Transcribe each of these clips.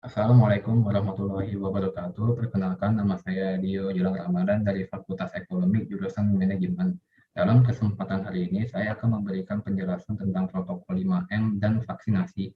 Assalamualaikum warahmatullahi wabarakatuh. Perkenalkan, nama saya Dio Julang Ramadan dari Fakultas Ekonomi jurusan Manajemen. Dalam kesempatan hari ini, saya akan memberikan penjelasan tentang protokol 5M dan vaksinasi.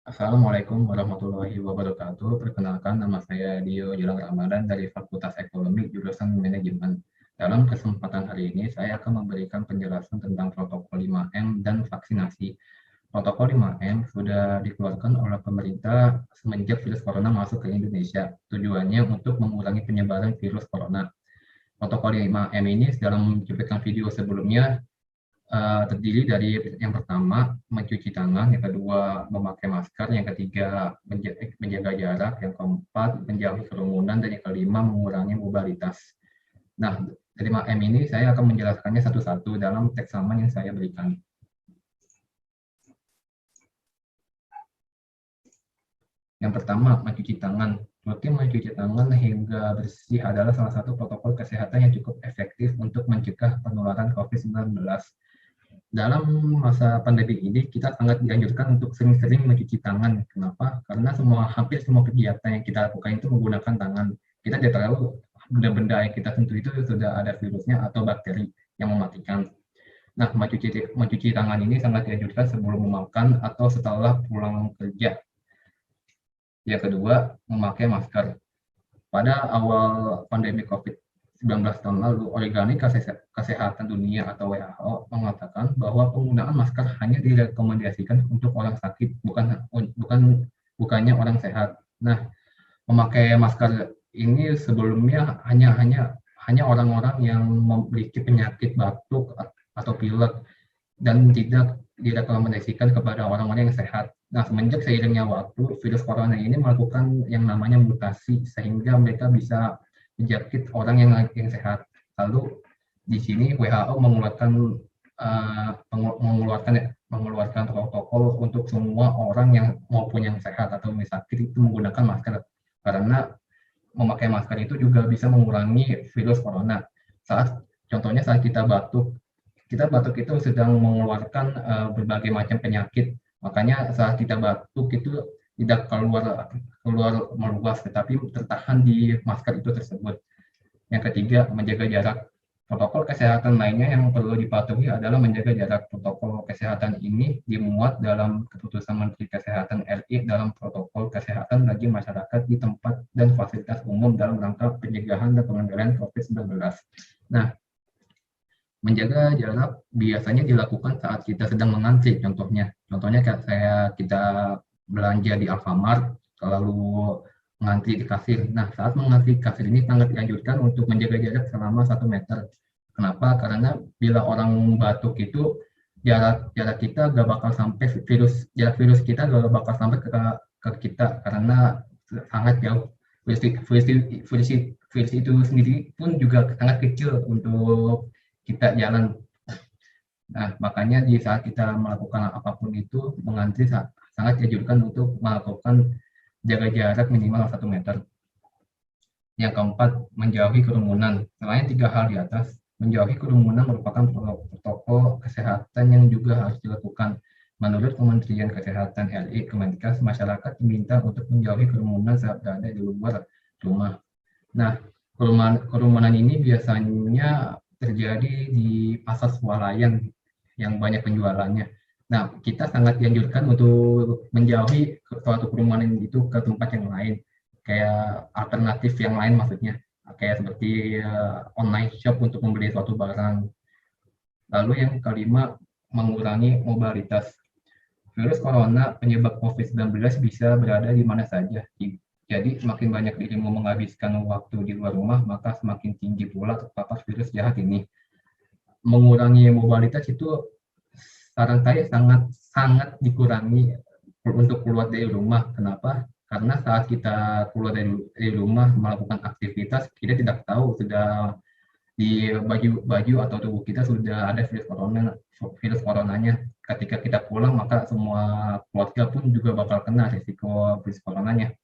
Assalamualaikum warahmatullahi wabarakatuh. Perkenalkan, nama saya Dio Julang Ramadan dari Fakultas Ekonomi jurusan Manajemen. Dalam kesempatan hari ini, saya akan memberikan penjelasan tentang protokol 5M dan vaksinasi. Protokol 5M sudah dikeluarkan oleh pemerintah semenjak virus corona masuk ke Indonesia. Tujuannya untuk mengurangi penyebaran virus corona. Protokol 5M ini dalam cuplikan video sebelumnya terdiri dari yang pertama mencuci tangan, yang kedua memakai masker, yang ketiga menjaga jarak, yang keempat menjauhi kerumunan, dan yang kelima mengurangi mobilitas. Nah, dari 5M ini saya akan menjelaskannya satu-satu dalam teks saman yang saya berikan. Yang pertama, mencuci tangan. Rutin mencuci tangan hingga bersih adalah salah satu protokol kesehatan yang cukup efektif untuk mencegah penularan COVID-19. Dalam masa pandemi ini, kita sangat dianjurkan untuk sering-sering mencuci tangan. Kenapa? Karena hampir semua kegiatan yang kita lakukan itu menggunakan tangan. Kita tidak tahu benda-benda yang kita sentuh itu sudah ada virusnya atau bakteri yang mematikan. Nah, mencuci tangan ini sangat dianjurkan sebelum makan atau setelah pulang kerja. Yang kedua, memakai masker. Pada awal pandemi COVID-19 tahun lalu, Organisasi Kesehatan Dunia atau WHO mengatakan bahwa penggunaan masker hanya direkomendasikan untuk orang sakit, bukannya orang sehat. Nah, memakai masker ini sebelumnya hanya orang-orang yang memiliki penyakit batuk atau pilek dan tidak direkomendasikan kepada orang-orang yang sehat. Nah, semenjak seiringnya waktu, virus corona ini melakukan yang namanya mutasi, sehingga mereka bisa menjangkit orang yang sehat. Lalu di sini WHO mengeluarkan protokol untuk semua orang yang maupun yang sehat atau sakit itu menggunakan masker, karena memakai masker itu juga bisa mengurangi virus corona. Contohnya saat kita batuk itu sedang mengeluarkan berbagai macam penyakit. Makanya saat kita batuk itu tidak keluar meluas, tetapi tertahan di masker itu tersebut. Yang ketiga, menjaga jarak. Protokol kesehatan lainnya yang perlu dipatuhi adalah menjaga jarak. Protokol kesehatan ini dimuat dalam keputusan Menteri Kesehatan RI dalam protokol kesehatan bagi masyarakat di tempat dan fasilitas umum dalam rangka pencegahan dan pengendalian COVID-19. Nah, menjaga jarak biasanya dilakukan saat kita sedang mengantri. Contohnya kita belanja di Alfamart, lalu mengantri di kasir. Nah, saat mengantri di kasir ini sangat dianjurkan untuk menjaga jarak selama 1 meter. Kenapa? Karena bila orang batuk itu jarak kita gak bakal sampai virus kita gak bakal sampai ke kita karena sangat jauh. Virus itu sendiri pun juga sangat kecil untuk kita jalan. Nah, makanya di saat kita melakukan apapun itu, mengantri sangat dianjurkan untuk melakukan jaga jarak minimal 1 meter. Yang keempat, menjauhi kerumunan. Selain 3 hal di atas, menjauhi kerumunan merupakan protokol kesehatan yang juga harus dilakukan. Menurut Kementerian Kesehatan RI, Kemenkes, masyarakat diminta untuk menjauhi kerumunan saat berada di luar rumah. Nah, kerumunan ini biasanya terjadi di pasar swalayan yang banyak penjualannya. Nah, kita sangat dianjurkan untuk menjauhi suatu kerumunan itu ke tempat yang lain. kayak alternatif yang lain maksudnya, kayak seperti online shop untuk membeli suatu barang. Lalu yang kelima, mengurangi mobilitas. Virus corona penyebab COVID-19 bisa berada di mana saja. Jadi semakin banyak dirimu menghabiskan waktu di luar rumah, maka semakin tinggi pula terpapar virus jahat ini. Mengurangi mobilitas itu saran saya sangat dikurangi untuk keluar dari rumah. Kenapa? Karena saat kita keluar dari rumah melakukan aktivitas, kita tidak tahu sudah di baju atau tubuh kita sudah ada virus coronanya. Ketika kita pulang, maka semua keluarga pun juga bakal kena risiko virus coronanya.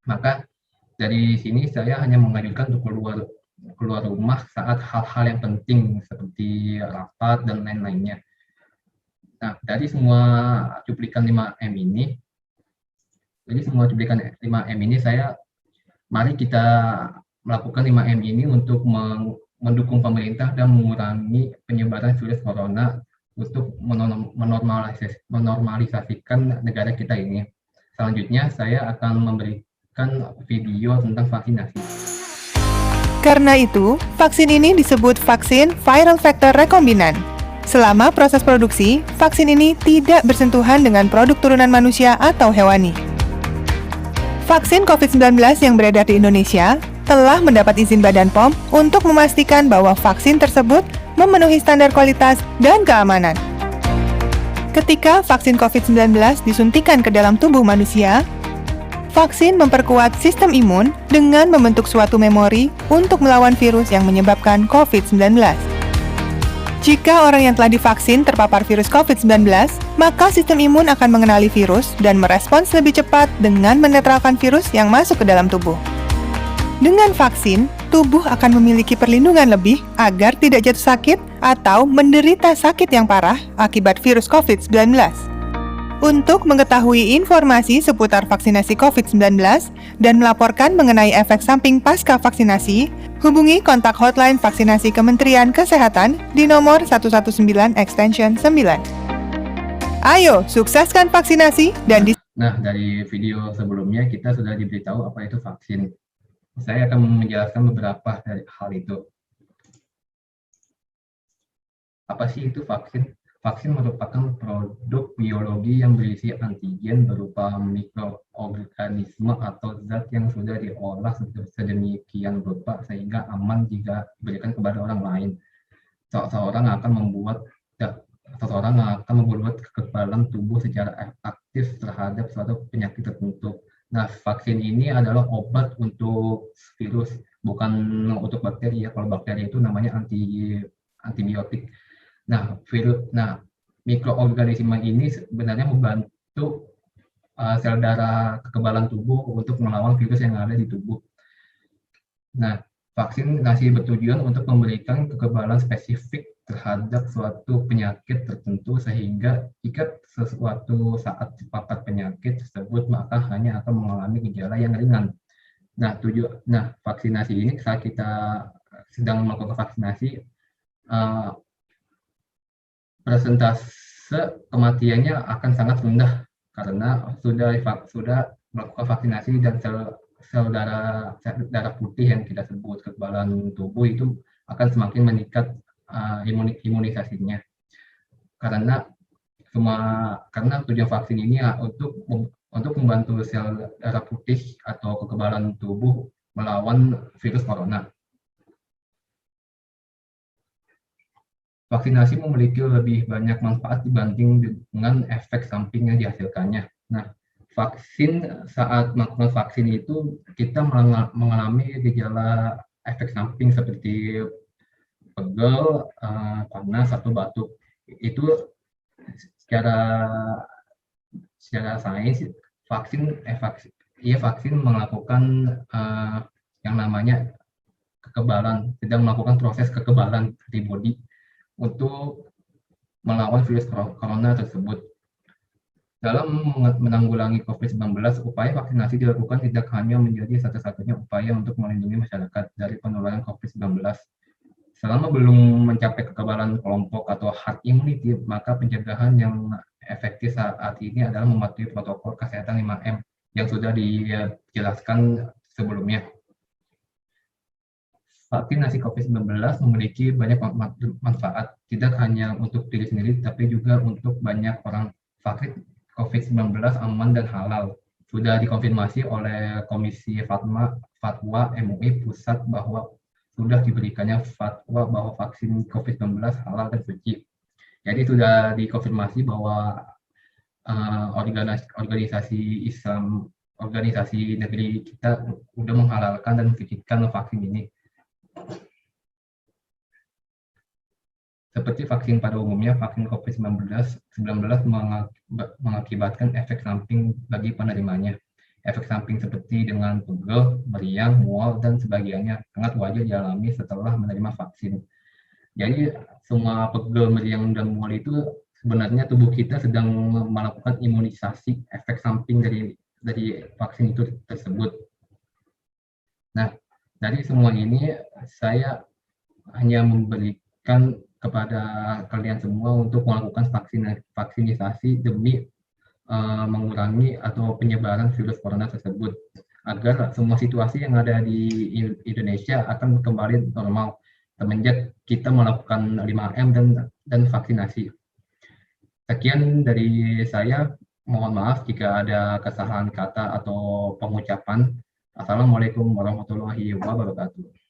Maka dari sini saya hanya menganjurkan untuk keluar rumah saat hal-hal yang penting seperti rapat dan lain-lainnya. Nah, dari semua cuplikan 5M ini, mari kita melakukan 5M ini untuk mendukung pemerintah dan mengurangi penyebaran virus corona untuk menormalisasikan negara kita ini. Selanjutnya, saya akan memberikan video tentang vaksinasi. Karena itu, vaksin ini disebut vaksin viral vector rekombinan. Selama proses produksi, vaksin ini tidak bersentuhan dengan produk turunan manusia atau hewani. Vaksin COVID-19 yang beredar di Indonesia telah mendapat izin Badan POM untuk memastikan bahwa vaksin tersebut memenuhi standar kualitas dan keamanan. Ketika vaksin COVID-19 disuntikan ke dalam tubuh manusia, vaksin memperkuat sistem imun dengan membentuk suatu memori untuk melawan virus yang menyebabkan COVID-19. Jika orang yang telah divaksin terpapar virus COVID-19, maka sistem imun akan mengenali virus dan merespons lebih cepat dengan menetralkan virus yang masuk ke dalam tubuh. Dengan vaksin, tubuh akan memiliki perlindungan lebih agar tidak jatuh sakit atau menderita sakit yang parah akibat virus COVID-19. Untuk mengetahui informasi seputar vaksinasi COVID-19 dan melaporkan mengenai efek samping pasca vaksinasi, hubungi kontak hotline vaksinasi Kementerian Kesehatan di nomor 119 extension 9. Ayo, sukseskan vaksinasi dan Nah, dari video sebelumnya kita sudah diberitahu apa itu vaksin. Saya akan menjelaskan beberapa dari hal itu. Apa sih itu vaksin? Vaksin merupakan produk biologi yang berisi antigen berupa mikroorganisme atau zat yang sudah diolah sedemikian rupa sehingga aman jika diberikan kepada orang lain. Seseorang akan membuat kekebalan tubuh secara aktif terhadap suatu penyakit tertentu. Nah, vaksin ini adalah obat untuk virus, bukan untuk bakteri ya. Kalau bakteri itu namanya antibiotik. Nah, mikroorganisme ini sebenarnya membantu sel darah kekebalan tubuh untuk melawan virus yang ada di tubuh. Nah, vaksinasi bertujuan untuk memberikan kekebalan spesifik terhadap suatu penyakit tertentu sehingga jika sesuatu saat terpapar penyakit tersebut maka hanya akan mengalami gejala yang ringan. Nah, vaksinasi ini saat kita sedang melakukan vaksinasi, persentase kematiannya akan sangat rendah karena sudah melakukan vaksinasi dan sel darah putih yang kita sebut kekebalan tubuh itu akan semakin meningkat imunisasinya. Karena tujuan vaksin ini untuk membantu sel darah putih atau kekebalan tubuh melawan virus corona. Vaksinasi memiliki lebih banyak manfaat dibanding dengan efek samping yang dihasilkannya. Nah, saat melakukan vaksin itu kita mengalami gejala efek samping seperti pegel, panas atau batuk. Itu secara sains vaksin melakukan yang namanya kekebalan, sedang melakukan proses kekebalan antibodi untuk melawan virus corona tersebut. Dalam menanggulangi COVID-19, upaya vaksinasi dilakukan tidak hanya menjadi satu-satunya upaya untuk melindungi masyarakat dari penularan COVID-19. Selama belum mencapai kekebalan kelompok atau herd immunity, maka pencegahan yang efektif saat ini adalah mematuhi protokol kesehatan 5M, yang sudah dijelaskan sebelumnya. Vaksinasi COVID-19 memiliki banyak manfaat, tidak hanya untuk diri sendiri, tapi juga untuk banyak orang. Vaksin COVID-19 aman dan halal. Sudah dikonfirmasi oleh Komisi Fatwa MUI Pusat bahwa sudah diberikannya fatwa bahwa vaksin COVID-19 halal dan suci. Jadi sudah dikonfirmasi bahwa organisasi Islam, organisasi negeri kita sudah menghalalkan dan mensucikan vaksin ini. Seperti vaksin pada umumnya, vaksin COVID-19 mengakibatkan efek samping bagi penerimanya. Efek samping seperti dengan pegel, meriang, mual, dan sebagainya sangat wajar dialami setelah menerima vaksin. Jadi semua pegel, meriang, dan mual itu sebenarnya tubuh kita sedang melakukan imunisasi efek samping dari vaksin itu tersebut. Nah, dari semua ini saya hanya memberikan kepada kalian semua untuk melakukan vaksinisasi demi mengurangi atau penyebaran virus corona tersebut, agar semua situasi yang ada di Indonesia akan kembali normal semenjak kita melakukan 5M dan vaksinasi. Sekian dari saya, mohon maaf jika ada kesalahan kata atau pengucapan. Assalamualaikum warahmatullahi wabarakatuh.